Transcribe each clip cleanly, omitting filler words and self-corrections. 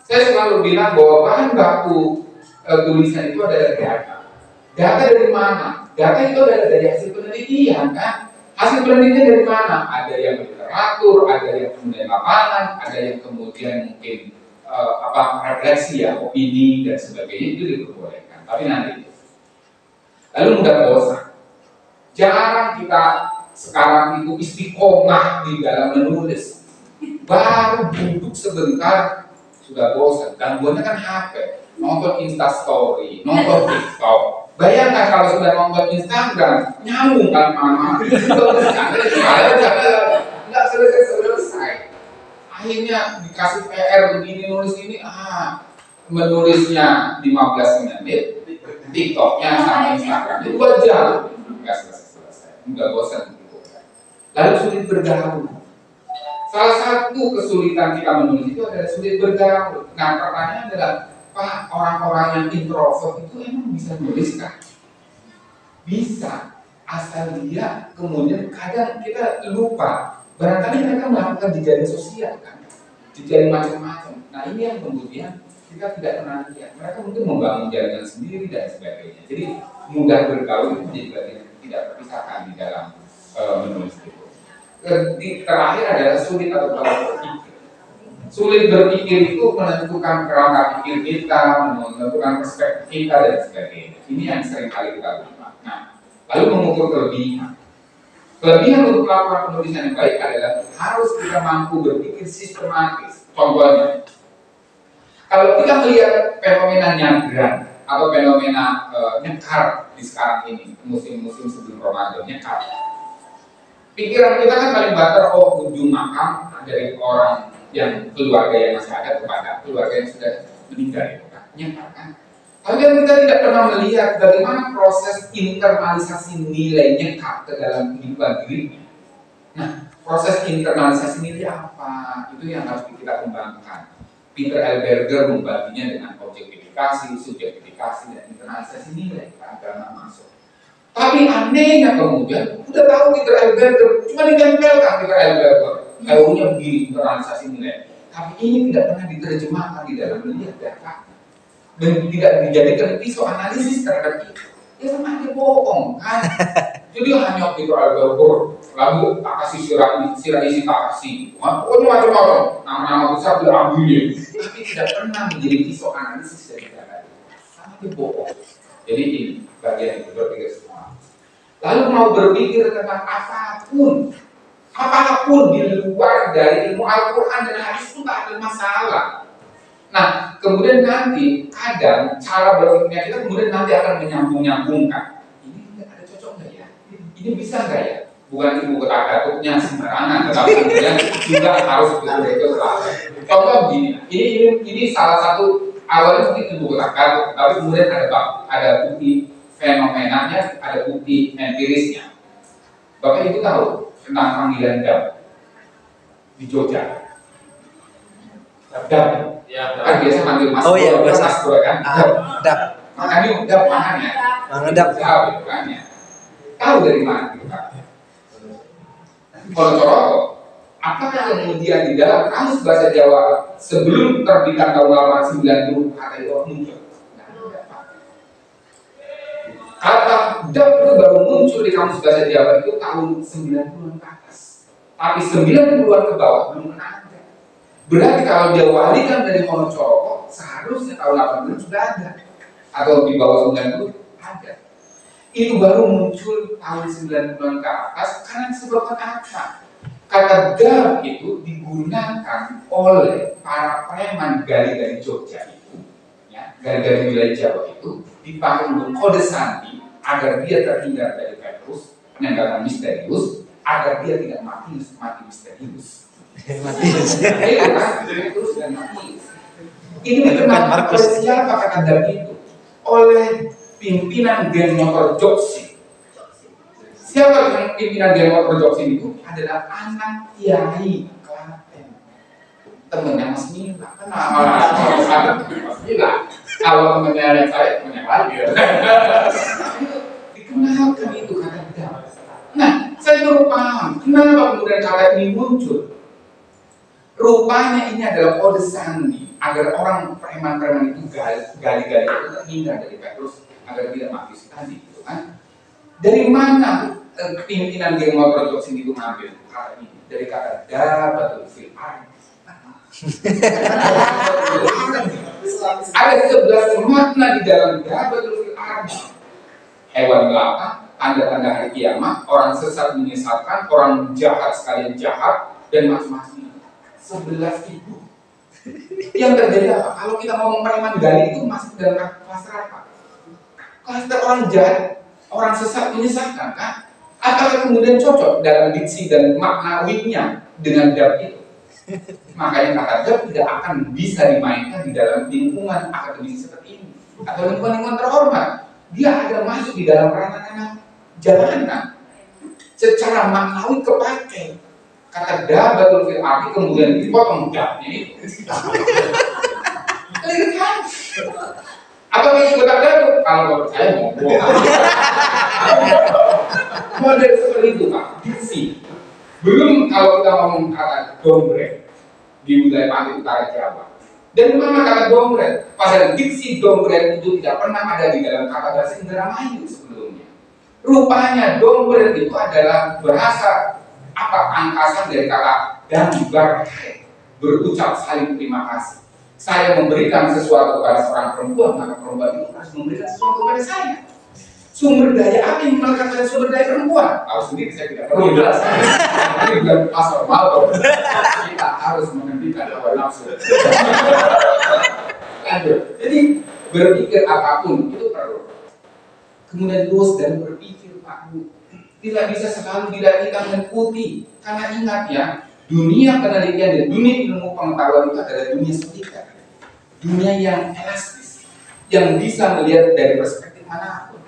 Saya selalu bilang bahwa bahan baku tulisan itu adalah data. Data dari mana? Data itu adalah dari hasil penelitian kan? Hasil penelitian dari mana? Ada yang literatur, ada yang kemudian lapangan, ada yang kemudian mungkin refleksi ya, opini dan sebagainya, itu diperbolehkan. Tapi nanti, lalu mudah bosan. Jarang kita sekarang itu istiqomah di dalam menulis. Baru duduk sebentar sudah bosan. Gangguannya kan HP, nonton Instastory, nonton TikTok. Bayangkan kalau sudah nonton Instagram, nyambung kan mama. Nggak selesai. Akhirnya dikasih PR begini, nulis ini, menulisnya 15 menit, TikToknya sama Instagram itu 2 jam, nggak selesai, nggak bosan gitu. Lalu sulit bergaul. Salah satu kesulitan kita menulis itu adalah sulit bergaul. Nah, pertanyaannya adalah, Pak, orang-orang yang introvert itu emang bisa nulis kah? Bisa, asal dia kemudian kadang kita lupa. Barangkali mereka melakukan jejaring sosial kan, jejaring macam-macam. Nah, ini yang kemudian kita tidak pernah lihat. Mereka mungkin membangun jaringan sendiri dan sebagainya. Jadi mudah bergaul itu menjadi bagian yang tidak terpisahkan di dalam menulis itu. Terakhir adalah sulit atau pola berpikir. Sulit berpikir itu menentukan kerangka pikir kita, menentukan perspektif kita dan sebagainya. Ini yang sering kali kita lupa. Nah, lalu mengukur kelebihan. Kelebihan untuk melakukan penulisan yang baik adalah harus kita mampu berpikir sistematis. Contohnya, kalau kita melihat fenomena nyadran atau fenomena nyekar di sekarang ini, musim-musim sebelum Ramadan, nyekar. Pikiran kita kan paling banter, ujung makam dari orang yang keluarga yang masih ada kepada keluarga yang sudah meninggal itu kan, nyekar kan. Tapi kita tidak pernah melihat bagaimana proses internalisasi nilai nyekar ke dalam kehidupan dirinya. Nah, proses internalisasi nilai apa? Itu yang harus kita kembangkan. Peter L. Berger membaginya dengan objektifikasi, subjektifikasi, dan internalisasi nilai ke agama masuk. Tapi anehnya kemudian, udah tahu Peter L. Berger, cuma ditempelkan Peter L. Berger. Kayaknya begini internalisasi nilai. Tapi ini tidak pernah diterjemahkan di dalam melihat data. Dan tidak dijadikan pisau analisis terhadap itu. Ya sama aja bohong kan. Jadi hanya Peter L. Berger, lalu tak kasih sirah isi tak kasih. Pokoknya macam-macam. Nama-nama besar diambil. Tapi tidak pernah menjadi pisau analisis dari data. Sama aja bohong. Jadi ini bagian itu berpikir semua. Lalu mau berpikir tentang apapun di luar dari ilmu Al-Quran dan hadis pun tak ada masalah. Nah, kemudian nanti kadang cara berpikirnya kita kemudian nanti akan menyambung-nyambungkan. Ini nggak ada cocok nggak ya? Ini bisa nggak ya? Bukan ibu kata-katanya sembarangan, tetapi kemudian juga harus betul-betul selesai. Contoh begini, ini salah satu awalnya mungkin ibu kata-kata, tapi kemudian ada bukti fenomenanya, ada bukti empirisnya. Bapak Ibu tahu tentang panggilan dam di Jogja? Dam. Ya, kan biasa manggil mas. Oh iya, mas bro kan. Dam. Makanya dam makannya. Dam. Tahu itu kan ya. Tahu dari mana itu kan? Kalau Coroko, apakah kemudian di dalam kamus bahasa Jawa sebelum terbitan tahun 1890 kata itu muncul? Kata dam itu baru muncul di kamus bahasa Jawa itu tahun 90-an ke atas. Tapi 90-an ke bawah belum pernah ada. Berarti kalau dia walikan dari Wonocoroko, seharusnya tahun 80 sudah ada. Atau di bawah 90 ada. Itu baru muncul tahun 90-an ke atas karena disebabkan apa? Kata dam itu digunakan oleh para preman gali-gali Jogja itu, ya, gali-gali wilayah Jawa itu dipakai untuk kode sandi agar dia terhindar dari Petrus, penembakan misterius, agar dia tidak mati misterius. Ini dikenal oleh siapa kata dam itu? Oleh pimpinan geng motor Joksi. Siapa pimpinan geng motor Joksi itu? Adalah anak Kiai Klaten, temennya Mas Mila. Kenapa Mas Mila? Kalau temennya saya, temennya lagi. Dikenalkan itu kata dam. Nah, saya baru paham kenapa kemudian kata ini muncul. Rupanya ini adalah kode sandi agar orang preman-preman itu gali-gali itu terhindar dari Petrus agar tidak mati tadi, gitu kan? Dari mana pimpinan geng motor Joksin itu ngambil kata ini? Dari kata dabatul fil ard. Ada 11 makna di dalam dabatul fil ard. Hewan melata, tanda-tanda hari kiamat, orang sesat menyesatkan, orang jahat sekalian jahat, dan macam-macam. 11.000. Yang terjadi apa? Kalau kita ngomong preman gali itu masuk dalam klaster apa? Klaster orang jahat, orang sesat menyesatkan, kan? Apakah kemudian cocok dalam diksi dan maknawinya dengan dab itu? Makanya kata dab tidak akan bisa dimainkan di dalam lingkungan akademisi seperti ini atau lingkungan-lingkungan terhormat. Dia ada masuk di dalam ranah-ranah jalanan. Secara maknawi kepakai. Kata dabatul fil ardi kemudian dipotong dabnya itu. Clear kan? Apakah itu kata dab? Kalau menurut saya ngomong. Model seperti itu Pak, diksi. Belum kalau kita ngomong kata dombret di wilayah pantai utara Jawa. Dan mana kata dombret? Padahal diksi dombret itu tidak pernah ada di dalam kata bahasa Indramayu sebelumnya. Rupanya dombret itu adalah bahasa apa angkasan dari kata dan berucap saling terima kasih. Saya memberikan sesuatu kepada seorang perempuan, maka perempuan itu harus memberikan sesuatu kepada saya. Sumber daya apa yang mengatakan sumber daya perempuan? Tahu sendiri, saya tidak perlu jelaskan. Ini bukan pasar malam. Kita harus menghentikan hawa nafsu. Lanjut. Jadi berpikir apapun itu perlu. Kemudian luas dan berpikir Pak Bu. Tidak bisa selalu tidak hitam dan putih. Karena ingat ya, dunia penelitian dan dunia ilmu pengetahuan itu adalah dunia sekitar. Dunia yang elastis, yang bisa melihat dari perspektif manapun.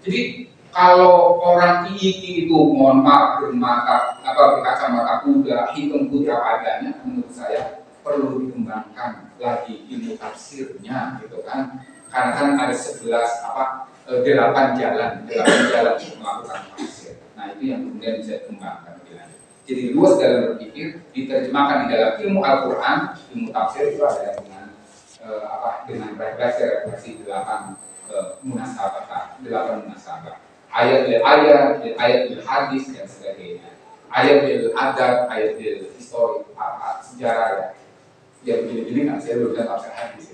Jadi kalau orang IIKI itu mohon maaf berkacamata kuda, hitam putih apa adanya, menurut saya perlu dikembangkan lagi ilmu tafsirnya, gitu kan? Karena kan ada 8 jalan untuk melakukan tafsir. Nah itu yang kemudian bisa dikembangkan lebih lanjut. Jadi luas dalam berpikir diterjemahkan di dalam ilmu Al-Quran, ilmu tafsir itu ada dengan refleksi 8 munasabah, 8 munasabah. Ayat bil ayat, ayat bil hadis dan sebagainya. Ayat bil adab, ayat bil histori, sejarah ya. Ya begini-begini kan saya belum tafsir hadis.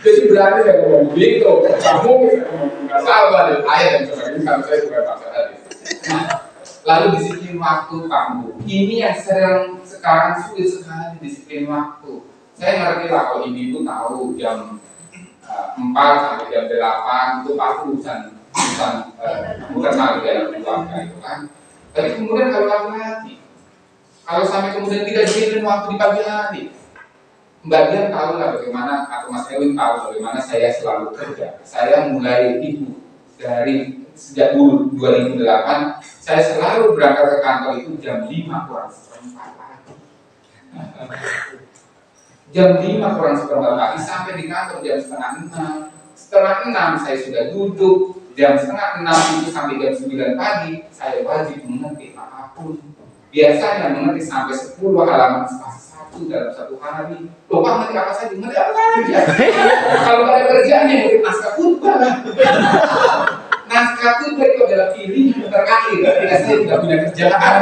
Jadi berarti saya ngomong begitu, kamu nggak sabar dan ayat dan sebagainya kalau saya bukan tafsir hadis. Nah, lalu disiplin waktu Pak Bu. Ini yang sekarang sulit sekali disiplin waktu. Saya ngerti lah kalau ibu tahu jam 4 sampai jam 8 itu pasti bukan lagi dalam keluarga itu kan. Tapi kemudian kalau laki-laki, kalau sampai kemudian tidak disiplin waktu di pagi hari, Mbak Dian tahu lah bagaimana, atau Mas Erwin tahu bagaimana saya selalu kerja. Saya mulai ibu dari sejak dulu 2008, saya selalu berangkat ke kantor itu jam 5 kurang seperempat pagi. Jam 5 kurang seperempat pagi sampai di kantor jam setengah 6. Setengah 6 saya sudah duduk. Jam setengah 6 itu sampai jam 9 pagi saya wajib mengetik apapun. Biasanya mengetik sampai 10 halaman spasi 1 dalam satu hari. Lupa mengetik apa saja, mengetik apa saja. Kalau ada kerjaannya mengetik naskah khutbah. Naskah khutbah itu adalah pilihan terakhir ketika saya tidak punya kerjaan.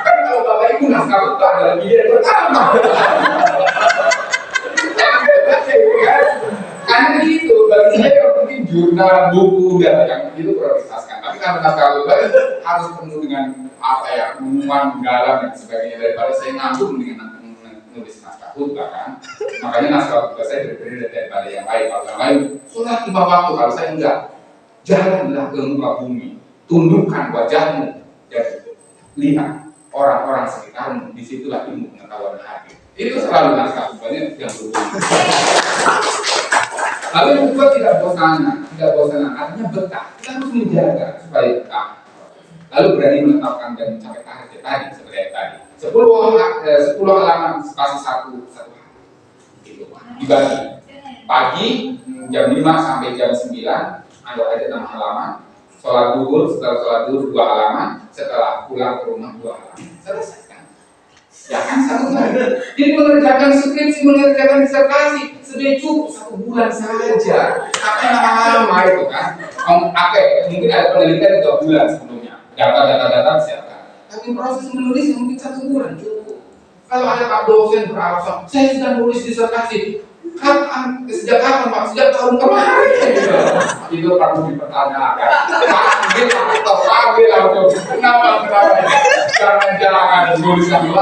Kalau Bapak Ibu naskah khutbah adalah pilihan pertama. Karena itu bagi saya yang penting jurnal, buku dan yang itu prioritaskan. Tapi kalau naskah khutbah harus penuh dengan pengumuman dalam dan sebagainya, daripada saya ngambung dengan nulis naskah khutbah kan. Makanya naskah khutbah saya berbeda daripada yang lain. Kalau yang lain sholat 5 waktu, kalau saya enggak. Jalanlah ke muka bumi, tundukkan wajahmu dan lihat orang-orang sekitarmu. Disitulah ilmu pengetahuan hadir. Itu selalu naskah khutbahnya yang berhubungan. Lalu yang kedua tidak bosanan, artinya betah. Kita harus menjaga supaya betah. Lalu berani menetapkan dan mencapai target tadi seperti yang tadi. 10 halaman spasi 1 hari. Gitu. Dibagi pagi jam 5 sampai jam 9 ada 6 halaman. Sholat duhur, setelah sholat duhur 2 halaman, setelah pulang ke rumah 2 halaman, selesai kan? Ya kan 1 hari. Jadi mengerjakan skripsi, mengerjakan disertasi sudah cukup 1 bulan saja. Apa yang lama itu kan? Mungkin ada penelitian 3 bulan sebelumnya. Data siapkan. Tapi proses menulis mungkin 1 bulan cukup. Kalau ada Pak dosen beralasan, saya sedang nulis disertasi. Sejak kapan Pak? Sejak tahun kemarin gitu. Itu perlu dipertanyakan. Pak, langsung. Kenapa? Jangan nulis lagi.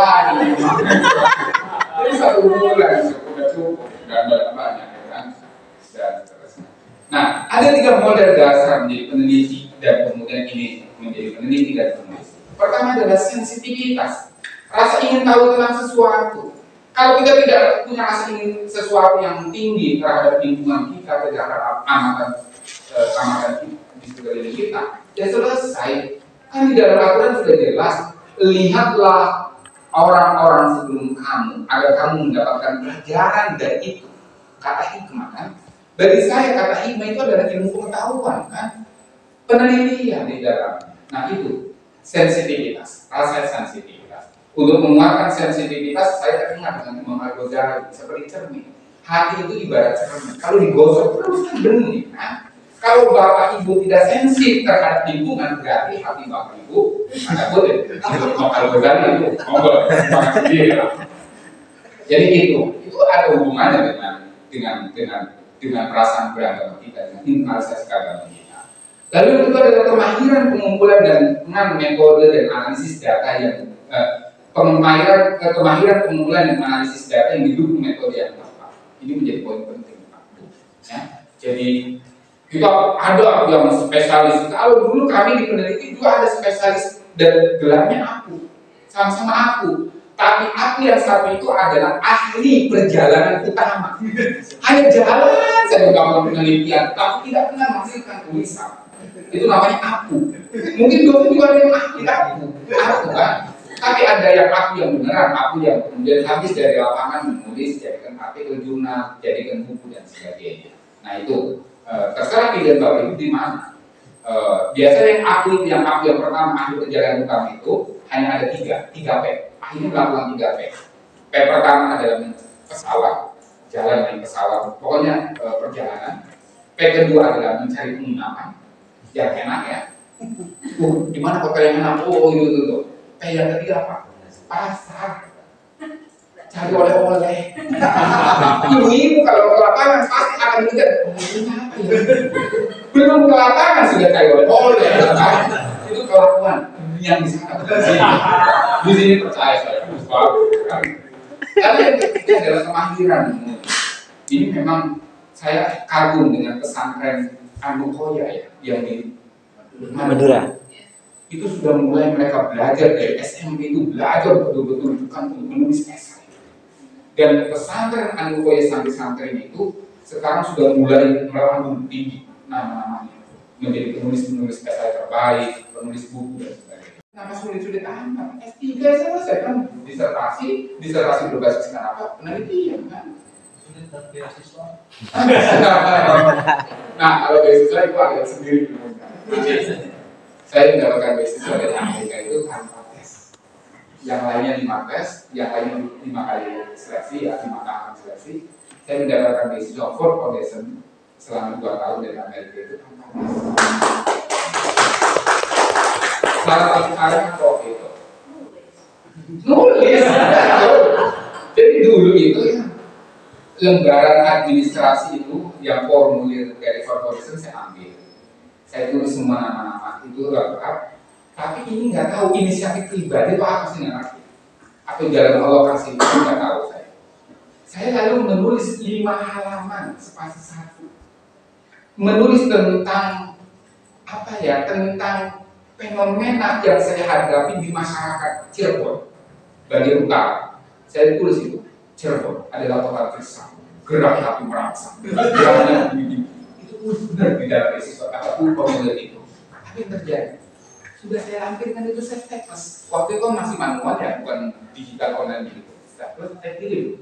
Jadi 1 bulan sudah cukup dan banyak kan. Dan seterusnya. Nah, ada 3 model dasar menjadi peneliti dan kemudian ini menjadi peneliti dan penulis. Pertama adalah sensitivitas, rasa ingin tahu tentang sesuatu. Kalau kita tidak punya rasa ingin sesuatu yang tinggi terhadap lingkungan kita, terhadap amatan di sekeliling kita, ya selesai. Kan di dalam aturan sudah jelas, lihatlah orang-orang sebelum kamu agar kamu mendapatkan pelajaran dari itu. Kata hikmah kan? Bagi saya kata hikmah itu adalah ilmu pengetahuan kan? Penelitian di dalamnya. Nah itu sensitivitas, rasa sensitivitas. Untuk menguatkan sensitivitas, saya teringat dengan Imam Al-Ghazali seperti cermin. Hati itu ibarat cermin. Kalau digosok terus kan bening. Nah, kalau bapak ibu tidak sensitif terhadap lingkungan, berarti hati bapak ibu ada boleh. Imam Al-Ghazali itu ngobrol dia. Jadi itu ada hubungannya dengan perasaan beragama kita, dengan internalisasi agama kita. Lalu yang kedua adalah kemahiran pengumpulan dengan metode dan analisis data yang kemahiran pengumpulan dan analisis data yang didukung metode yang tepat. Ini menjadi poin penting Pak. Ya. Jadi kita ada yang spesialis. Kalau dulu kami di peneliti juga ada spesialis dan gelarnya aku, sama-sama aku. Tapi aku yang satu itu adalah ahli perjalanan utama. Hanya jalan saya melakukan penelitian, tapi tidak pernah menghasilkan tulisan. Itu namanya aku. Mungkin dulu juga ada yang ahli aku kan. Tapi ada yang aku yang beneran, aku yang kemudian habis dari lapangan menulis, jadikan artikel jurnal, jadikan buku dan sebagainya. Nah itu terserah pilihan bapak ibu di mana. Biasanya yang aku yang pertama ahli perjalanan utama itu hanya ada 3 P. Akhirnya melakukan 3 P. P pertama adalah pesawat, jalan naik pesawat, pokoknya perjalanan. P kedua adalah mencari penginapan yang enak ya. Di mana kota yang enak? Oh itu. P yang ketiga apa? Pasar. Cari oleh-oleh. Ibu-ibu kalau ke lapangan pasti akan mikir, belum ke lapangan sudah cari oleh-oleh. Itu kelakuan yang di sana. Di sini percaya saya. Tapi yang ketiga adalah kemahiran. Ini memang saya kagum dengan pesantren Anukoya ya, yang di Madura. Itu sudah mulai mereka belajar dari SMP itu belajar betul-betul bukan untuk menulis esai. Dan pesantren Anukoya santri-santri itu sekarang sudah mulai melambung tinggi nama-namanya menjadi penulis-penulis esai terbaik, penulis buku dan sebagainya. Kenapa sulit-sulit amat? S3 selesai kan disertasi berbasiskan apa? Penelitian kan. Sulit beasiswa. Nah kalau beasiswa itu ada sendiri. Saya mendapatkan beasiswa dari Amerika itu tanpa tes. Yang lainnya 5 tes, yang lainnya 5 kali seleksi, ya 5 tahapan seleksi. Saya mendapatkan beasiswa Ford Foundation selama 2 tahun dari Amerika itu tanpa tes. Salah satu caranya apa itu? Nulis. Jadi dulu itu ya lembaran administrasi itu yang formulir dari Ford Foundation saya ambil. Saya tulis semua nama-nama itu lengkap, tapi ini nggak tahu inisiatif pribadi itu apa sih, nggak ngerti. Atau jalan Allah kasih itu nggak tahu saya. Saya lalu menulis 5 halaman spasi 1, menulis tentang apa ya, tentang fenomena yang saya hadapi di masyarakat Cirebon bagian utara. Saya tulis itu Cirebon adalah kota gersang, gerak hati merangsang, geraknya begini. Benar di dalam beasiswa kata formulir itu. Tapi yang terjadi sudah saya lampirkan itu saya staples. Waktu itu masih manual ya, bukan digital online gitu. Staples saya kirim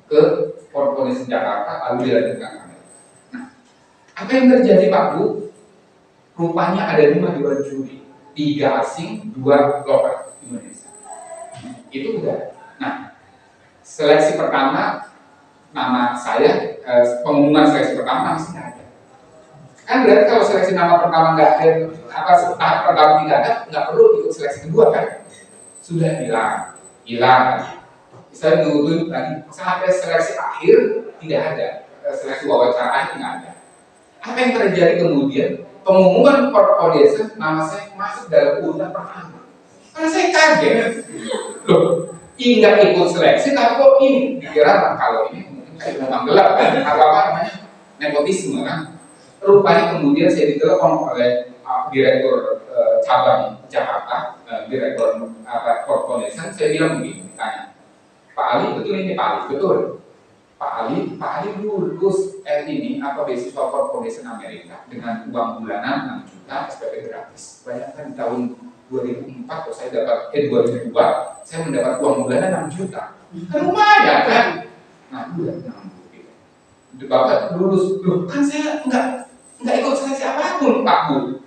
ke Ford Foundation Jakarta lalu dilanjutkan kamera. Nah, apa yang terjadi Pak Bu? rupanya ada 5 dewan juri, 3 asing, 2 lokal Indonesia. Itu udah. Nah, seleksi pertama nama saya, pengumuman seleksi pertama masih nggak ada. Kan berarti kalau seleksi nama pertama nggak ada, tahap pertama tidak ada, nggak perlu ikut seleksi kedua kan? Sudah hilang. Saya menunggu tadi sampai seleksi akhir tidak ada, seleksi wawancara akhir nggak ada. Apa yang terjadi kemudian? Pengumuman foundation nama saya masuk dalam urutan pertama. Karena saya kaget, loh, ini nggak ikut seleksi, tapi kok ini dikira kalau ini mungkin kayak memang gelap kan? Apa namanya? Nepotisme kan? Rupanya kemudian saya ditelepon oleh direktur cabang Jakarta, direktur foundation. Saya bilang begini, tanya, Pak Ali, betul ini Pak Ali? Betul. Pak Ali lulus ini beasiswa Foundation Amerika dengan uang bulanan 6 juta SPP gratis. Bayangkan di tahun 2004 kalau saya dapat 2002 saya mendapat uang bulanan 6 juta. Kan lumayan kan? Nah, bulan 6 Bapak lulus, loh kan saya enggak ikut seleksi apapun Pak Bu.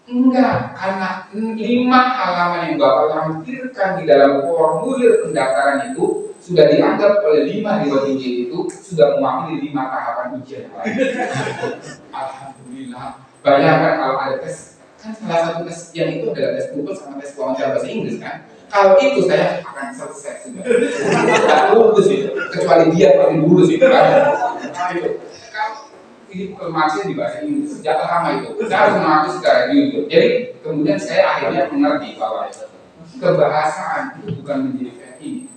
Enggak, karena 5 halaman yang Bapak lampirkan di dalam formulir pendaftaran itu sudah dianggap oleh 5 dewan juri itu sudah mewakili 5 tahapan ujian yang lain. Alhamdulillah. Bayangkan kalau ada tes, kan salah satu tes yang itu adalah tes TOEFL sama tes wawancara bahasa Inggris kan. Kalau itu saya akan selesai sudah. Tidak lulus itu, kecuali dia pasti lulus itu kan. Nah, itu. Ini informasi di bahasa Inggris sejak lama itu. Saya harus mengaku secara jujur. Jadi kemudian saya akhirnya mengerti bahwa kebahasaan itu bukan menjadi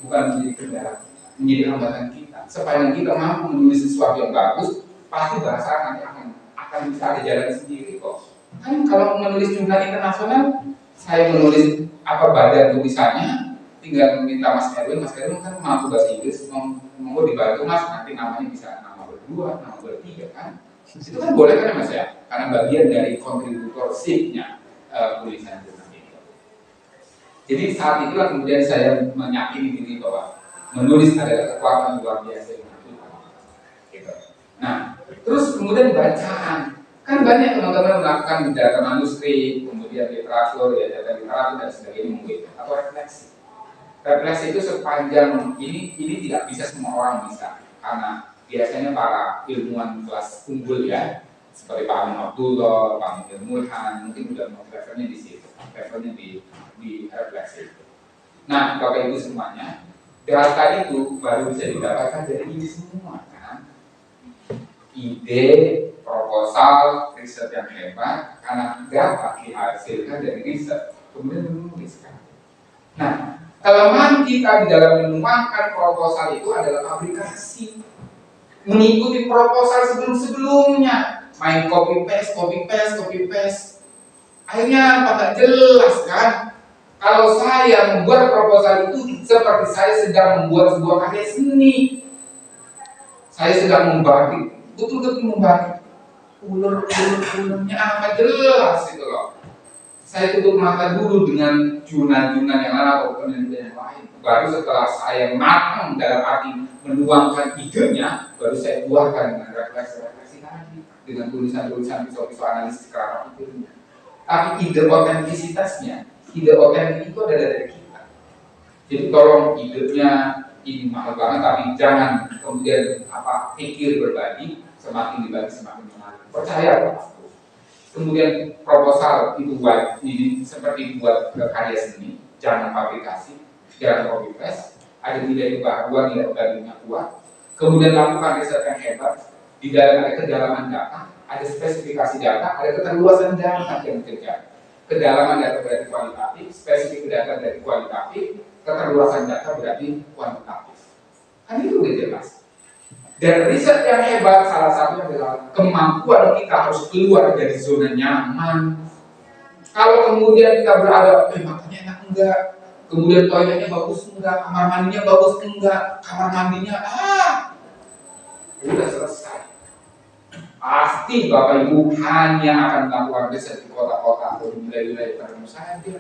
bukan menjadi kendala, menjadi hambatan kita. Sepanjang kita mampu menulis sesuatu yang bagus, pasti bahasa nanti akan bisa ada jalan sendiri kok. Kan kalau menulis jurnal internasional, saya menulis badan tulisannya, tinggal minta Mas Erwin kan mampu bahasa Inggris, mau dibantu Mas, nanti namanya bisa nama berdua, nama bertiga kan. Itu kan boleh kan Mas ya, karena bagian dari kontributorship-nya tulisan jurnal itu. Jadi saat itulah kemudian saya meyakini diri bahwa menulis adalah kekuatan luar biasa yang gitu. Nah, terus kemudian bacaan. Kan banyak teman-teman melakukan data manuskrip, kemudian literatur, data literatur dan sebagainya mungkin, atau refleksi. Refleksi itu sepanjang ini tidak bisa semua orang bisa, karena biasanya para ilmuwan kelas unggul ya, seperti Pak Amin Abdullah, Pak Amin Mulhan, mungkin sudah levelnya di situ, levelnya di refleksi. Nah, Bapak Ibu semuanya, data itu baru bisa didapatkan dari ini semua kan, ide, proposal, riset yang hebat, karena data dihasilkan dari riset, kemudian menuliskan. Nah, kelemahan kita di dalam menuangkan proposal itu adalah aplikasi, mengikuti proposal sebelum-sebelumnya, main copy paste. Akhirnya nggak jelas kan? Kalau saya membuat proposal itu seperti saya sedang membuat sebuah karya seni. Saya sedang membagi, betul-betul membagi ulur-ulurnya apa jelas itu loh. Saya tutup mata dulu dengan jurnal-jurnal yang lain atau penelitian yang lain. Baru setelah saya matang dalam arti menuangkan idenya, baru saya keluarkan dengan refleksi tadi, dengan tulisan-tulisan pisau-pisau analisis karakter pikirnya. Tapi ide otentisitasnya, ide otentik itu adalah dari kita. Jadi tolong idenya ini mahal banget, tapi jangan kemudian pikir berbagi, semakin dibagi semakin menarik. Percaya Pak. Kemudian proposal itu buat ini seperti buat karya seni, jangan publikasi, jangan copy paste, ada nilai kebaruan, nilai barunya kuat. Kemudian lakukan riset yang hebat, di dalam ada kedalaman data, ada spesifikasi data, ada keterluasan data yang dikejar. Kedalaman data berarti kualitatif, spesifik data berarti kualitatif, keterluasan data berarti kuantitatif. Kan itu udah jelas. Dan riset yang hebat salah satunya adalah kemampuan kita harus keluar dari zona nyaman. Kalau kemudian kita berada, matanya enak enggak, kemudian toiletnya bagus enggak, kamar mandinya bagus enggak, kamar mandinya udah selesai. Pasti Bapak Ibu hanya akan melakukan riset di kota-kota atau di wilayah-wilayah tertentu saja.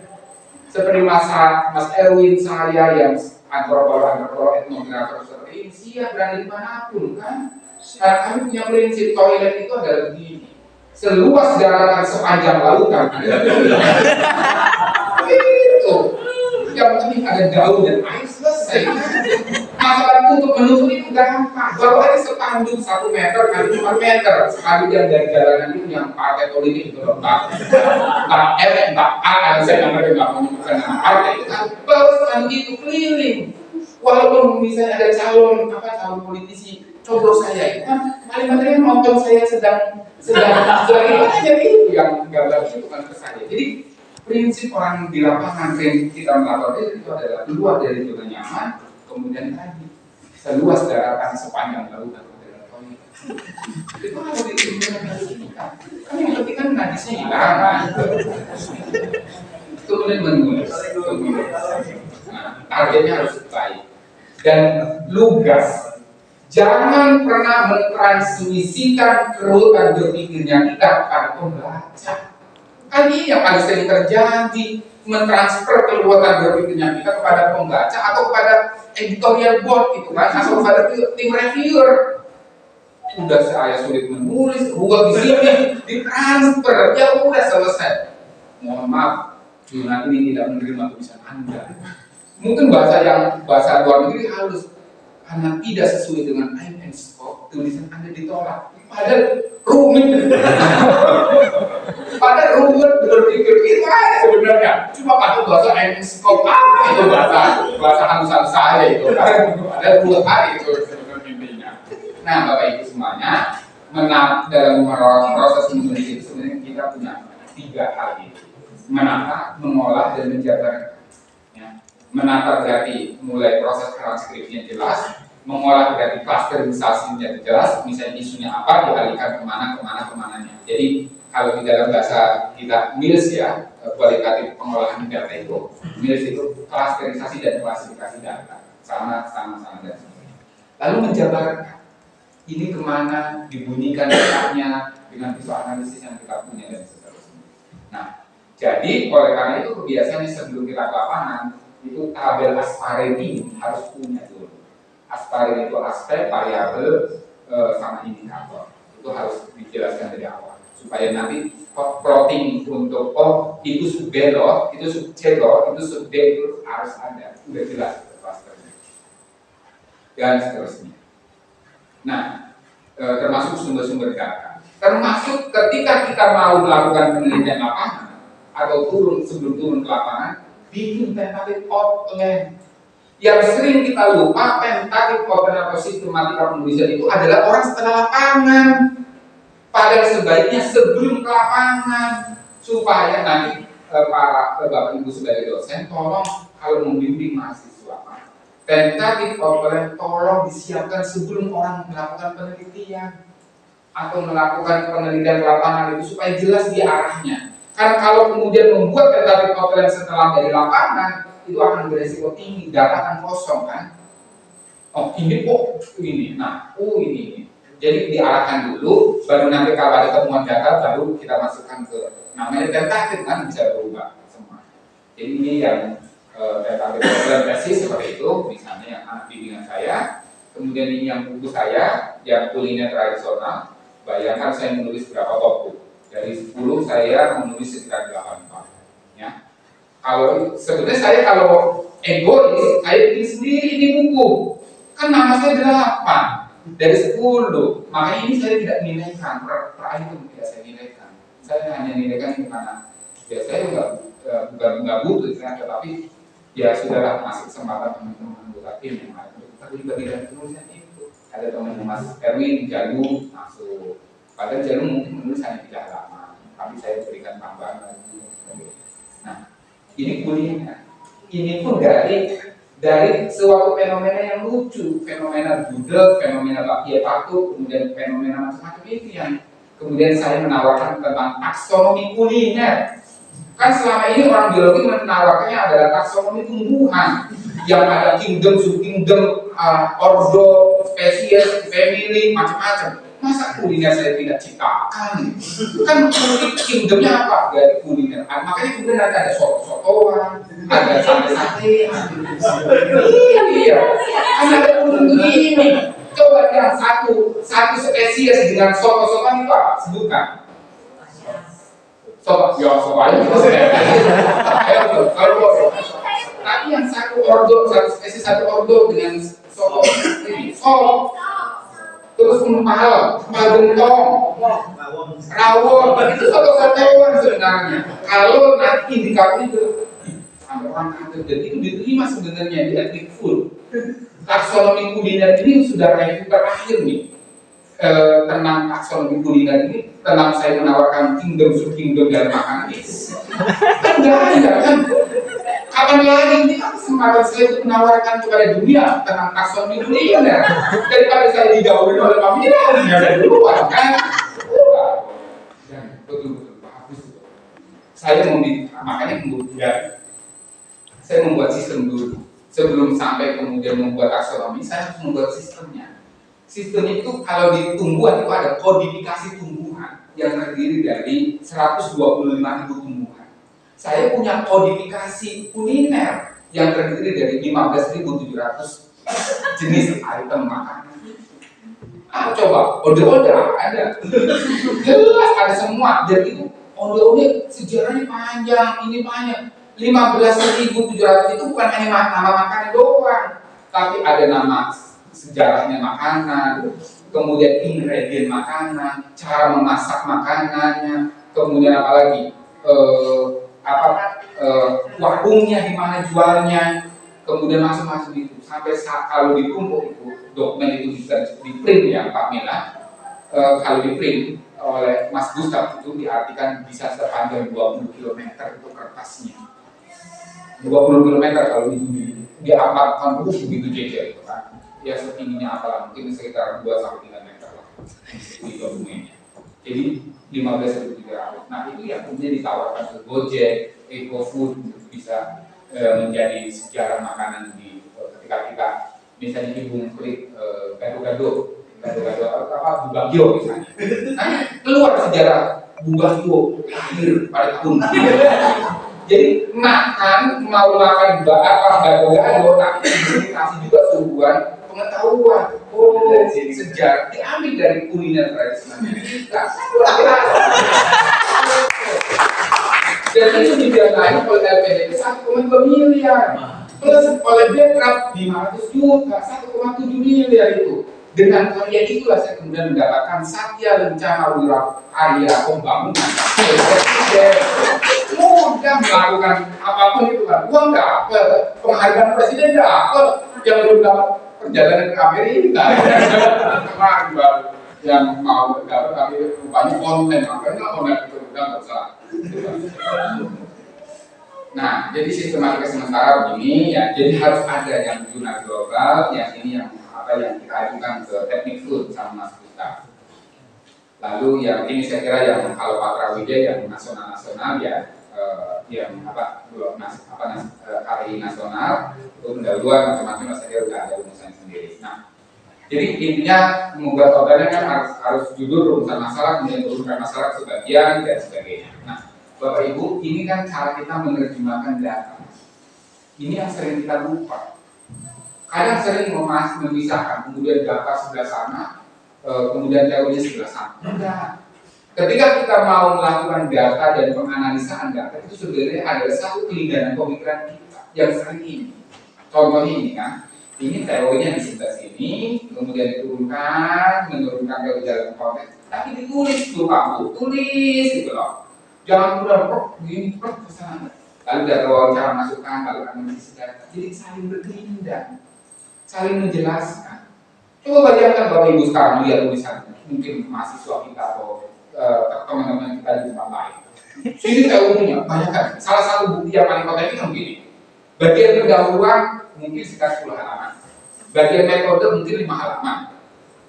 Seperti Mas Erwin, saya yang antropolog, etnografer seperti ini siap berada dimanapun kan. Karena kami punya prinsip toilet itu adalah begini. seluas daratan sepanjang lautan. Itu yang penting ada daun dan air, selesai. Masalah untuk menutup itu gampang. Baru aja sepanduk 1 meter kali 4 meter. Sekali yang dari jalanan itu yang partai politik itu loh, Mbak R, Mbak A, saya nggak mau menyebutkan nama partai itu kan. Baru sepanduk itu keliling. Walaupun misalnya ada calon politisi coblos saya itu kan kalimatnya nonton saya sedang itu aja itu yang gambar itu kan ke saya. Jadi prinsip orang di lapangan, prinsip kita melakukan itu adalah keluar dari zona nyaman, kemudian tadi seluas daratan sepanjang lautan. Itu harus diimplementasikan. Kan yang penting kan najisnya hilang. Kemudian menulis. Nah, targetnya harus baik dan lugas. Jangan pernah mentransmisikan kerutan berpikirnya kita kepada pembaca. Kan ini yang paling sering terjadi, mentransfer kerutan berpikirnya kita kepada pembaca atau kepada editorial board gitu kan, atau kepada tim reviewer. Udah saya sulit menulis, ruang di sini ditransfer, ya udah selesai. Mohon maaf, jurnal ini tidak menerima tulisan Anda. Mungkin bahasa luar negeri halus, karena tidak sesuai dengan aim and scope, tulisan Anda ditolak. Padahal rumit. Berpikir itu aja sebenarnya. Cuma pakai bahasa aim and scope apa itu bahasa halus-halus saja itu. Ada rumit aja itu sebenarnya intinya. Nah, Bapak Ibu semuanya, dalam proses menulis itu sebenarnya kita punya 3 hal ini: menata, mengolah, dan menjabarkan. Menata berarti mulai proses transkripsinya jelas, mengolah berarti klasterisasinya jelas, misalnya isunya apa dialihkan kemananya. Jadi kalau di dalam bahasa kita MILS ya, kualitatif pengolahan data itu, MILS itu klasterisasi dan klasifikasi data, sama dan sebagainya. Lalu menjabarkan ini kemana, dibunyikan datanya dengan visual analisis yang kita punya dan seterusnya. Nah, jadi oleh karena itu kebiasaannya sebelum kita ke lapangan itu tabel asparen ini harus punya dulu. Asparen itu aspek, variabel, sama indikator. Itu harus dijelaskan dari awal supaya nanti plotting untuk itu sub B loh, itu sub C loh, itu sub D itu harus ada, udah jelas clusternya dan seterusnya. Nah, termasuk sumber-sumber data, termasuk ketika kita mau melakukan penelitian lapangan atau sebelum turun ke lapangan, bikin tentative outline. Yang sering kita lupa, tentative outline atau sistematika penulisan itu adalah orang setelah lapangan. Padahal sebaiknya sebelum ke lapangan, supaya nanti para Bapak Ibu sebagai dosen tolong kalau membimbing mahasiswa, tentative outline tolong disiapkan sebelum orang melakukan penelitian atau melakukan penelitian ke lapangan itu supaya jelas di arahnya. Karena kalau kemudian membuat tentative outline setelah dari lapangan, itu akan beresiko tinggi, data akan kosong kan. Ini, ini. Jadi diarahkan dulu, baru nanti kalau ada temuan data, baru kita masukkan ke namanya tentative kan bisa berubah semua. Jadi ini yang tentative outline tesis seperti itu, misalnya yang anak bimbingan saya. Kemudian ini yang buku saya, yang kuliner tradisional. Bayangkan saya menulis berapa buku. Dari 10 saya menulis sekitar 8 ya. Kalau sebenarnya saya kalau egois, saya bikin sendiri di buku. Kan nama saya 8 dari 10. Makanya ini saya tidak nilaikan, per item tidak saya nilaikan. Saya hanya nilaikan ini karena ya saya nggak butuh ya, tetapi ya sudahlah masih kesempatan teman-teman anggota tim yang terlibat di dalam penulisan itu. Ada teman Mas Erwin Jalu masuk. Padahal Jalu mungkin menulis hanya 3 halaman, tapi saya berikan tambahan lagi. Nah, ini kuliner. Ini pun dari suatu fenomena yang lucu, fenomena budek, fenomena bakpia patu, kemudian fenomena macam-macam itu yang kemudian saya menawarkan tentang taksonomi kuliner. Kan selama ini orang biologi menawarkannya adalah taksonomi tumbuhan yang ada kingdom, subkingdom, ordo, spesies, family, macam-macam. Masa kuliner saya tidak ciptakan? Kan kingdomnya apa? Dari kuliner. Makanya kemudian ada soto-sotoan, ada sate-sate. Iya. Ada kuliner begini. Coba yang satu spesies dengan soto-sotoan itu apa? Sebutkan. soalnya kalau tapi yang satu ordo dengan sop terus empal gentong, rawon, itu soto-sotoan sebenarnya. Kalau nanti indikator itu sampai orang kantor, jadi itu diterima sebenarnya di ethic food. Taksonomi kuliner ini sudah review terakhir nih. Tentang taksonomi kuliner ini, tentang saya menawarkan kingdom dalam makanan ini. Kan nggak ada kan? Kapan lagi ini kesempatan saya untuk menawarkan kepada dunia tentang taksonomi kuliner daripada saya didahului oleh pamina dari duluan kan? Betul bagus. Saya makanya kemudian saya membuat sistem dulu. Sebelum sampai kemudian membuat taksonomi, saya harus membuat sistemnya. Sistemnya itu kalau di tumbuhan itu ada kodifikasi tumbuhan yang terdiri dari 125.000 tumbuhan. Saya punya kodifikasi kuliner yang terdiri dari 15.700 jenis item makanan. Coba ode-ode ada, jelas ada semua. Jadi itu ode-ode sejarahnya panjang, ini panjang. 15.700 itu bukan hanya nama makanan doang, tapi ada nama sejarahnya makanan, kemudian ingredient makanan, cara memasak makanannya, kemudian apalagi warungnya di mana jualnya, kemudian masuk itu sampai kalau ditumpuk itu dokumen itu bisa di print ya Pak Mila. Kalau di print oleh Mas Gustaf itu diartikan bisa sepanjang 20 km itu kertasnya. 20 km kalau diaparkan begitu jejer itu kan. Ya setingginya apalah mungkin sekitar 2-3 meter lah di dokumennya. Jadi 15.300. Nah itu yang kemudian ditawarkan ke Gojek, EcoFood bisa menjadi sejarah makanan di ketika kita misalnya ibu klik gado-gado apa Bubagio misalnya. Nah keluar sejarah Bubagio lahir pada tahun. Jadi mau makan gado-gado tapi dikasih juga suguhan pengetahuan. Sejarah diambil dari kuliner tradisional kita. Dan itu dibiayai oleh LPDP 1,2 miliar plus oleh Bekraf 500 juta, 1,7 miliar itu. Dengan karya itulah saya kemudian mendapatkan Satya Lencana Wirakarya Pembangunan. Mudah melakukan apapun itu kan, uang dapat, penghargaan presiden dapat, yang belum dapat perjalanan ke Amerika. Kemarin baru yang mau dapat tapi rupanya konten, makanya online itu udah nggak usah. Nah, jadi sistematika sementara begini ya, jadi harus ada yang zona global, yang ini yang yang kita ajukan ke teknik food sama Mas Gustaf. Lalu yang ini saya kira yang kalau Pak Prawijaya yang nasional ya, yang hari nasional itu pendahuluan macam-macam saya kira udah ada rumusan sendiri. Nah, jadi intinya membuat organnya kan harus judul rumusan masalah, kemudian turunkan masalah sebagian dan sebagainya. Nah, Bapak Ibu, ini kan cara kita menerjemahkan data. Ini yang sering kita lupa. Kadang sering memisahkan, kemudian data sebelah sana, kemudian teorinya sebelah sana. Enggak. Ketika kita mau melakukan data dan penganalisaan data, itu sebenarnya ada satu kelindahan pemikiran kita yang sering ini. Contohnya ini kan, ini teorinya di sebelah sini, kemudian diturunkan, menurunkan ke dalam konteks, tapi ditulis tuh kamu, tulis gitu loh. Jangan mudah begini, ke sana. Lalu data wawancara masukkan, lalu analisis data. Jadi saling berkelindahan, saling menjelaskan. Coba bayangkan Bapak Ibu sekarang lihat tulisan mungkin mahasiswa kita atau teman-teman kita di tempat lain. Sini teorinya, bayangkan. Salah satu bukti yang paling penting itu begini. Bagian pendahuluan mungkin sekitar 10 halaman. Bagian metode mungkin 5 halaman.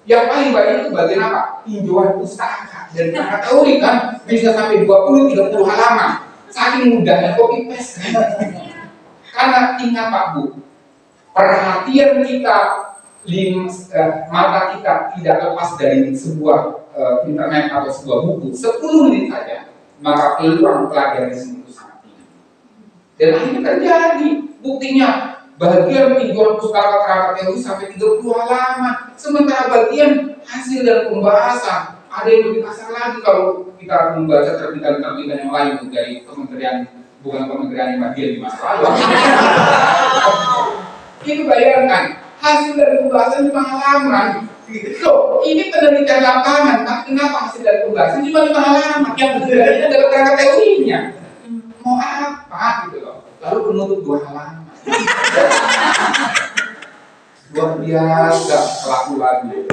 Yang paling banyak itu bagian apa? Tinjauan pustaka. Dan kita teori kan bisa sampai 20-30 halaman. Saking mudahnya copy paste. Karena ingat Pak Bu, perhatian kita, mata kita tidak lepas dari sebuah internet atau sebuah buku 10 menit saja, maka peluang pelajaran itu sangat tinggi. Dan akhirnya terjadi buktinya bagian tinjauan pustaka kerabat teori sampai 30 halaman, sementara bagian hasil dan pembahasan ada yang lebih kasar lagi kalau kita membaca terbitan-terbitan yang lain dari kementerian, bukan kementerian yang bagian di masa lalu. Itu bayangkan hasil dari pembahasan 5 halaman. So, ini penelitian lapangan, tapi kenapa hasil dari pembahasan cuma 5 halaman? Yang berbedanya adalah kerangka teorinya. Mau apa gitu loh? Lalu penutup 2 halaman. Luar biasa kelakuannya.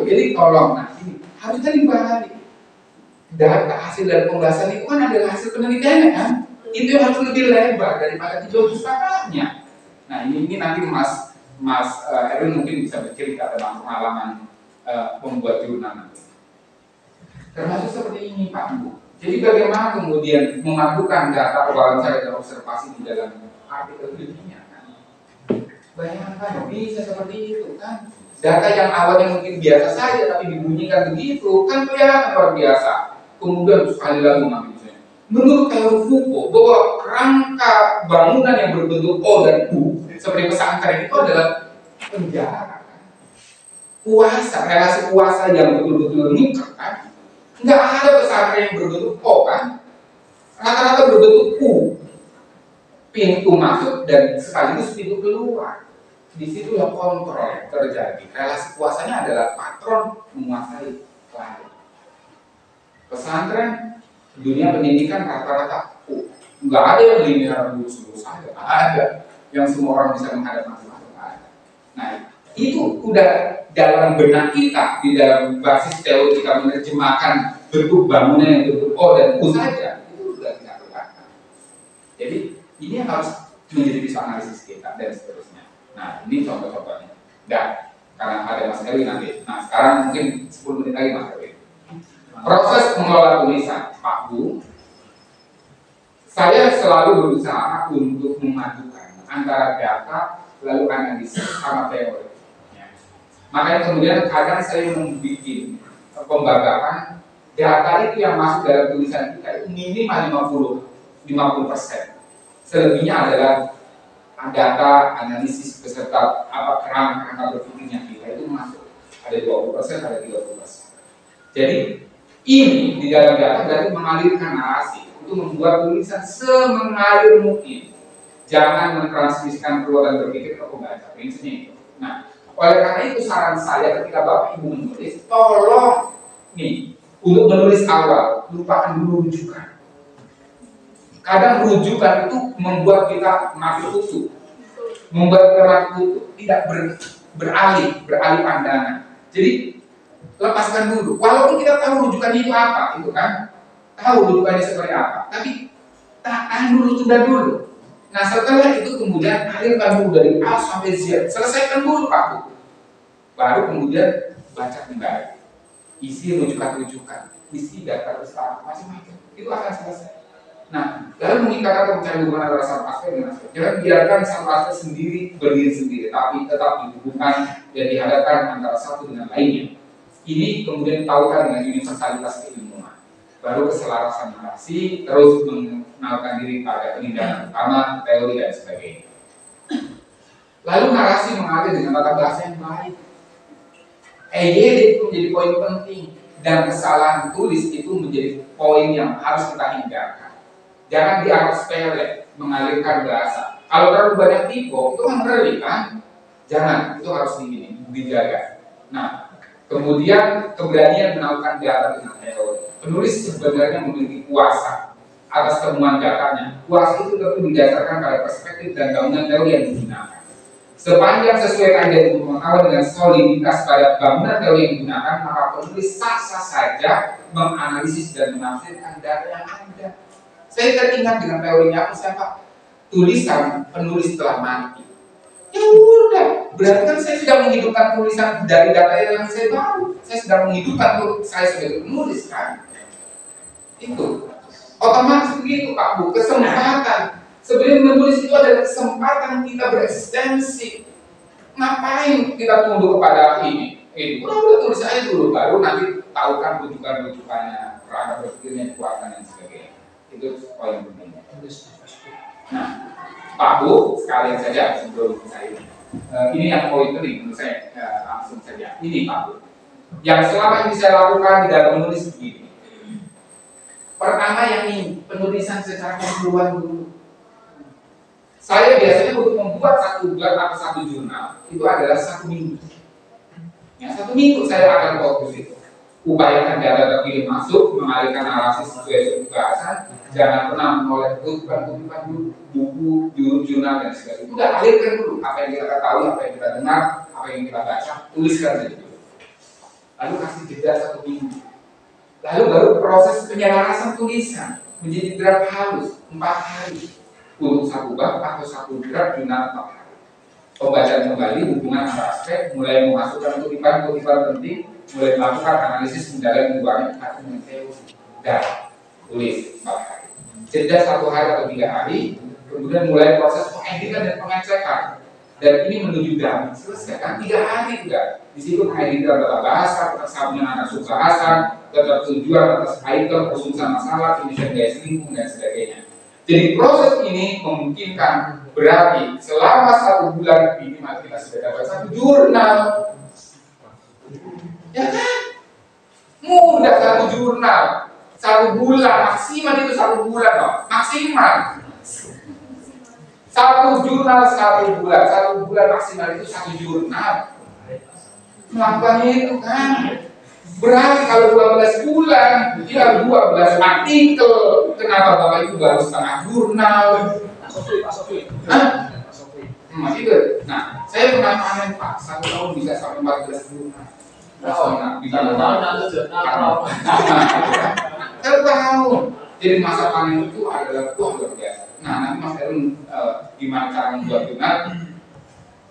Jadi tolong, nah ini harusnya dibalik. Data hasil dari pembahasan itu kan adalah hasil penelitiannya kan? Itu yang harus lebih lebar daripada di jauh pustakannya. Nah ini nanti Mas Erwin mungkin bisa bercerita tentang pengalaman membuat jurnal nanti. Termasuk seperti ini Pak Bu. Jadi bagaimana kemudian memadukan data wawancara dan observasi di dalam artikel ilmiah kan? Bayangkan bisa seperti itu kan? Data yang awalnya mungkin biasa saja tapi dibunyikan begitu kan kelihatan luar biasa. Kemudian sekali lagi misalnya, menurut teori Foucault bahwa kerangka bangunan yang berbentuk O dan U seperti pesantren itu adalah penjara kan? Kuasa, relasi kuasa yang betul-betul mutlak kan? Nggak ada pesantren yang berbentuk O kan? Rata-rata berbentuk U, pintu masuk dan sekaligus pintu keluar. Disitulah kontrol terjadi. Relasi kuasanya adalah patron menguasai klien. Pesantren, dunia pendidikan rata-rata U. Nggak ada yang linear lurus-lurus saja, nggak ada. Yang semua orang bisa menghadap masing-masing, nggak ada. Nah, itu udah dalam benak kita, di dalam basis teori kita menerjemahkan bentuk bangunan yang bentuk O dan U saja, itu sudah tidak terbatas. Jadi, ini yang harus menjadi visual analisis kita dan seterusnya. Nah, ini contoh-contohnya. Dan karena ada Mas Erwin nanti. Nah, sekarang mungkin 10 menit lagi Mas Erwin. Proses mengelola tulisan, Pak Bu. Saya selalu berusaha untuk memadukan antara data lalu analisis sama teori. Ya. Makanya kemudian kadang saya membuat pembagakan data itu yang masuk dalam tulisan kita itu minimal 50%. Selebihnya adalah data analisis beserta kerangka berpikirnya kita itu masuk. Ada 20%, ada 30%. Jadi ini di dalam data berarti mengalirkan narasi untuk membuat tulisan semengalir mungkin. Jangan mentransmisikan keluaran berpikir ke pembaca. Prinsipnya itu. Nah, oleh karena itu saran saya ketika Bapak Ibu menulis, tolong nih untuk menulis awal lupakan dulu rujukan. Kadang rujukan itu membuat kita mati kutu, membuat kita mati kutu, tidak beralih pandangan. Jadi lepaskan dulu. Walaupun kita tahu rujukannya itu apa, itu kan tahu rujukannya seperti apa, tapi tahan dulu, tunda dulu. Nah setelah itu kemudian alirkan dulu dari A sampai Z, selesaikan dulu Pak Bu. Baru kemudian baca kembali, isi rujukan-rujukan, isi data besar macam-macam, itu akan selesai. Nah, lalu mengikat atau mencari hubungan antara satu aspek dengan aspek. Jangan biarkan satu aspek sendiri berdiri sendiri, tapi tetap dihubungkan dan dihadapkan antara satu dengan lainnya. Ini kemudian ditaukan dengan universalitas keilmuan. Baru keselarasan narasi, terus mengenalkan diri pada penindakan utama, teori dan sebagainya. Lalu narasi mengalir dengan tata bahasa yang baik. EYD itu menjadi poin penting dan kesalahan tulis itu menjadi poin yang harus kita hindarkan. Jangan dianggap sepele mengalirkan bahasa. Kalau terlalu banyak tipe itu kan ngeri kan? Jangan, itu harus dijaga. Nah, kemudian keberanian melakukan data dengan teori. Penulis sebenarnya memiliki kuasa atas temuan datanya. Kuasa itu tentu didasarkan pada perspektif dan bangunan teori yang digunakan. Sepanjang sesuai kaedah ilmu pengetahuan dengan soliditas pada bangunan teori yang digunakan, maka penulis sah-sah saja menganalisis dan menafsirkan data yang ada. Saya teringat dengan teorinya apa siapa? Tulisan penulis telah mati. Ya udah, berarti kan saya sedang menghidupkan tulisan dari data yang saya tahu. Saya sedang menghidupkan saya sebagai penulis kan. Itu otomatis begitu Pak Bu, kesempatan. Sebelum menulis itu adalah kesempatan kita bereksistensi. Ngapain kita tunduk kepada ini? Udah tulis aja dulu, baru nanti tahu kan rujukan-rujukannya, kerangka berpikirnya, kekuatan dan sebagainya. Itu poin pentingnya. Nah, Pak Bu, sekalian saja sebelum saya ini yang poin penting menurut saya langsung saja. Ini Pak Bu, Yang selama ini saya lakukan di dalam menulis begini. Pertama yang ini, penulisan secara keseluruhan dulu. Saya biasanya untuk membuat satu bulan atau satu jurnal itu adalah 1 minggu. Ya, 1 minggu saya akan fokus itu. Upayakan data terpilih masuk, mengalihkan narasi sesuai pembahasan, jangan pernah menoleh kutipan-kutipan dulu, buku, jurnal dan sebagainya. Udah alihkan dulu apa yang kita ketahui, apa yang kita dengar, apa yang kita baca, tuliskan saja dulu. Lalu kasih jeda 1 minggu. Lalu baru proses penyelarasan tulisan menjadi draft halus 4 hari untuk 1 bab atau 1 draft jurnal 4 hari. Pembacaan kembali hubungan antara aspek, mulai memasukkan kutipan-kutipan penting, mulai melakukan analisis mendalam hubungan atau teori dan tulis 4 hari. Jeda 1 hari atau 3 hari, kemudian mulai proses pengeditan dan pengecekan. Dan ini menuju damai selesai kan 3 hari juga. Di situ pengeditan tata bahasa, persambungan anak subbahasan, ketertujuan atas item, perumusan masalah, finishing gaya lingkung dan sebagainya. Jadi proses ini memungkinkan berarti selama 1 bulan ini kita sudah dapat 1 jurnal. Ya kan? Mudah 1 jurnal. 1 bulan maksimal itu 1 bulan loh. Maksimal. 1 jurnal 1 bulan. 1 bulan maksimal itu 1 jurnal. Melakukan itu kan. Berarti kalau 12 bulan, ya 12 artikel. Kenapa Bapak Ibu baru setengah jurnal? Hah? Itu. Nah, saya pernah panen Pak, 1 tahun bisa sampai 14 jurnal. Saya tahu. Jadi masa panen itu adalah luar biasa. Nah, nanti Mas Erwin gimana cara membuat jurnal?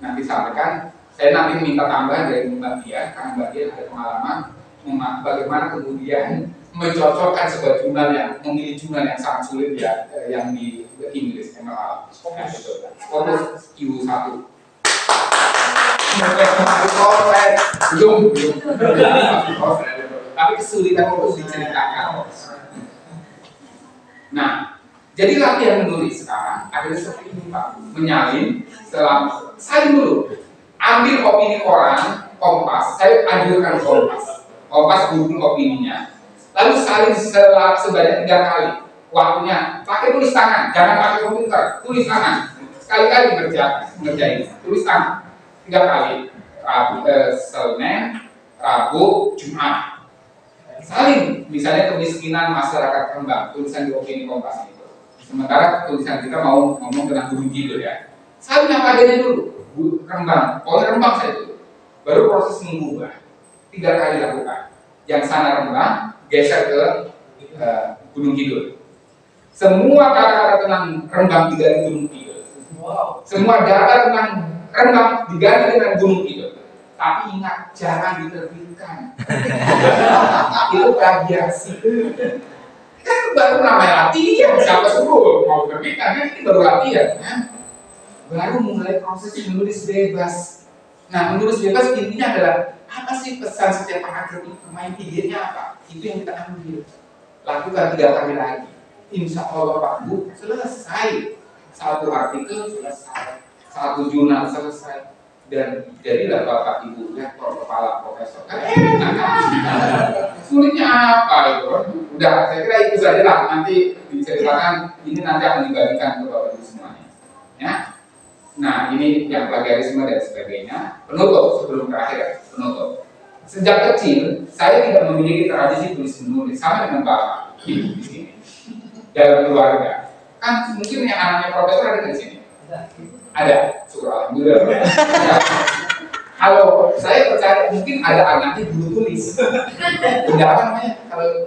Nanti sampaikan. Saya nanti minta tambahan dari Mbak Dia, karena Mbak Dia ada pengalaman bagaimana kemudian mencocokkan sebuah jurnal yang memilih jurnal yang sangat sulit ya, yang di Inggris MLA. Scopus Q1. Belum. Tapi kesulitan untuk diceritakan. Nah, jadi latihan menulis sekarang adalah seperti ini Pak, menyalin setelah salin dulu, ambil opini koran, Kompas, saya anjurkan Kompas dukung opininya, lalu salin sebanyak 3 kali, waktunya pakai tulis tangan, jangan pakai komputer, tulis tangan, sekali-kali ngerjain, tulis tangan 3 kali, Senin, Rabu, Jumat. Salin, misalnya kemiskinan masyarakat Rembang, tulisan di opini Kompas itu. Sementara tulisan kita mau ngomong tentang Gunung Kidul ya. Salin apa adanya dulu, Rembang, pokoknya Rembang saya dulu. Baru proses mengubah, 3 kali lakukan. Yang sana Rembang, geser ke Gunung Kidul. Semua kata-kata tentang Rembang diganti Gunung Kidul. Semua data tentang Rembang diganti dengan Gunung Kidul. Tapi ingat, jangan diterbitkan. Itu plagiasi. Kan baru namanya latihan, siapa suruh mau terbitkan, kan ini baru latihan kan? Baru mulai proses menulis bebas. Nah, menulis bebas intinya adalah apa sih pesan setiap paragraf itu, main idenya apa? Itu yang kita ambil. Lakukan 3 kali lagi. Insya Allah Pak Bu, selesai. 1 artikel selesai, 1 jurnal selesai. Dan jadilah Bapak Ibu rektor, kepala, profesor. Kan enak. Sulitnya apa itu? Udah, saya kira itu saja lah. Nanti diceritakan, ini nanti akan dibagikan ke Bapak Ibu semuanya. Ya. Nah, ini yang plagiarisme dan sebagainya. Penutup sebelum terakhir, penutup. Sejak kecil, saya tidak memiliki tradisi tulis menulis sama dengan Bapak Ibu di sini. Dalam keluarga. Kan mungkin yang anaknya profesor ada di sini. Ada, syukur alhamdulillah. Kalau saya percaya mungkin ada anaknya guru tulis. Tidak apa namanya? Kalau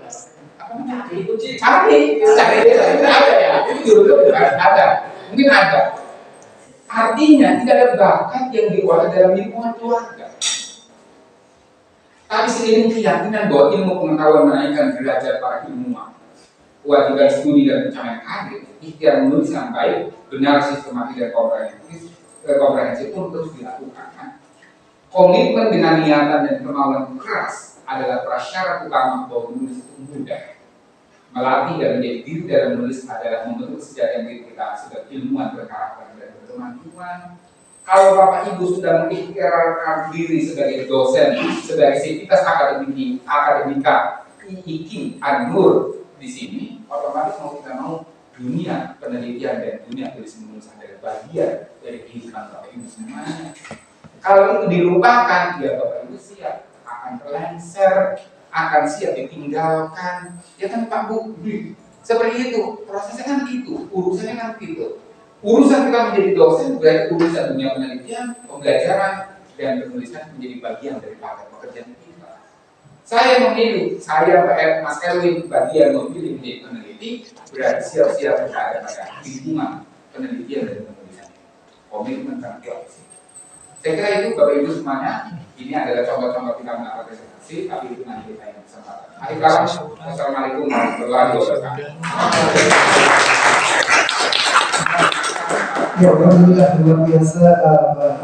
apa namanya? Cari ada ya. Itu guru tulis ada. Mungkin ada. Artinya tidak ada bakat yang diolah dalam lingkungan keluarga. Tapi seiring keyakinan bahwa ilmu pengetahuan menaikkan derajat para ilmuwan, kewajiban studi dan pencapaian karir, ikhtiar menulis yang baik, benar, sistematis dan komprehensif pun terus dilakukan. Komitmen dengan niatan dan kemauan keras adalah prasyarat utama bahwa menulis itu mudah. Melatih dan menjadi diri dalam menulis adalah membentuk kesejahteraan diri kita sebagai ilmuwan berkarakter dan berkemampuan. Kalau Bapak Ibu sudah mengikhtiarkan diri sebagai dosen, sebagai sivitas akademika IIKI An-Nur di sini, otomatis mau kita mau dunia penelitian dan dunia tulis menulis adalah bagian dari kehidupan Bapak Ibu semuanya. Kalau itu dilupakan, ya Bapak Ibu siap akan terlengser, akan siap ditinggalkan, ya kan Pak Bu? Seperti itu, prosesnya kan itu, urusannya kan itu. Urusan kita menjadi dosen berarti urusan dunia penelitian, pembelajaran, dan penulisan menjadi bagian dari paket pekerjaan kita. Saya memilih, saya Mas Erwin bagian memilih menjadi peneliti, berarti siap-siap berada pada lingkungan penelitian dan penulisan. Komitmen kan kuat sih. Saya kira itu Bapak Ibu semuanya. Ini adalah contoh-contoh kita melakukan presentasi, tapi itu nanti kita yang kesempatan. Akhir kalam, Assalamualaikum warahmatullahi wabarakatuh. Ya, alhamdulillah luar biasa Pak